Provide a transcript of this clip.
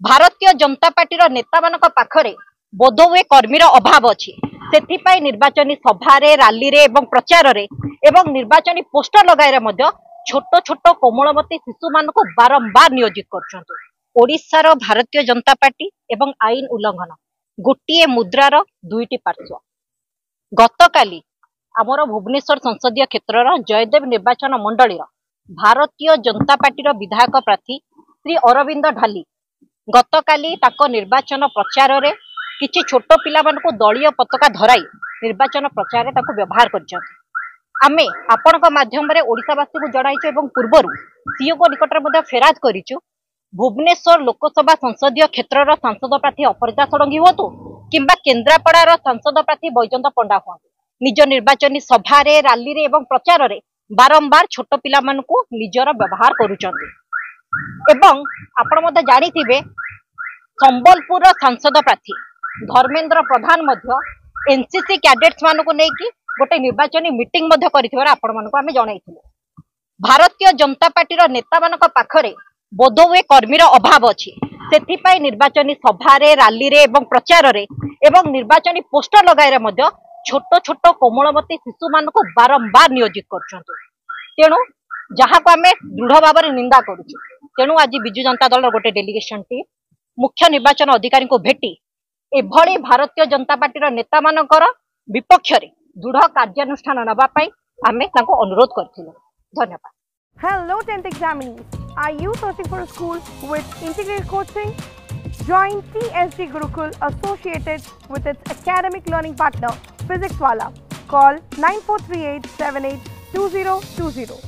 Bharatiya Janata party नेता मान पाखरे बोधहुए कर्मीर अभाव अच्छी से निर्वाचनी सभा रैली एवं प्रचार एवं निर्वाचनी पोस्टर लगाए छोट छोट कोमलमती शिशु मान बारंबार नियोजित कर भारतीय जनता पार्टी एवं आईन उल्लंघन गोटे मुद्रार दुईटी पार्श्व। गतकाली आमर भुवनेश्वर संसदीय क्षेत्र जयदेव निर्वाचन मंडली भारतीय जनता पार्टी विधायक प्रार्थी श्री अरविंद ढाली गतकाली निर्वाचन प्रचार रे किछि छोट पिला मानकु दलीय पताका धराई निर्वाचन प्रचार व्यवहार कर आमे आपणक माध्यम रे ओडिशावासी को जणाइछु एवं पूर्वरु सीओ को निकटर मध्ये फेराद करिछु। भुवनेश्वर लोकसभा संसदीय क्षेत्र सांसद प्रार्थी अपरिता षडंगी होतु किंबा केन्द्रापड़ार सांसद प्रार्थी बैजंत पंडा हुआ निज निर्वाचनी सभा रैली एवं प्रचार रे बारंबार छोट पिला मानकु निजर व्यवहार करुचंती एवं आपण मध्ये जानिथिबे संबलपुर सांसद प्रार्थी धर्मेंद्र प्रधान मध्य एनसीसी कैडेट्स मानकु नेकी गोटे निर्वाचनी मीटिंग मध्य करिथिबार आपण मानकु आमे जणाइथिलु। भारतीय जनता पार्टी नेता मानक पाखरे बोधहुए कर्मीर अभाव अच्छी से निर्वाचनी सभा रैली एवं प्रचार एवं निर्वाचनी पोस्टर लगाए छोट छोट कोमलमती शिशु मान बारंबार नियोजित कर तेणु जहाँ को आम दृढ़ भाव निंदा करुचु। तेणु आज विजु जनता दल गोटे डेलीगेशन टीम मुख्य निर्वाचन अधिकारी को भेटी एभली भारतीय जनता पार्टी नेता मानकर विपक्ष रे दृढ़ कार्यानुष्ठान नवाई आम अनुरोध करथिलु। धन्यवाद। Hello 10th examinees. Are you searching for a school with integrated coaching? Join TSG Gurukul associated with its academic learning partner Physics Wala. Call 9438 782020.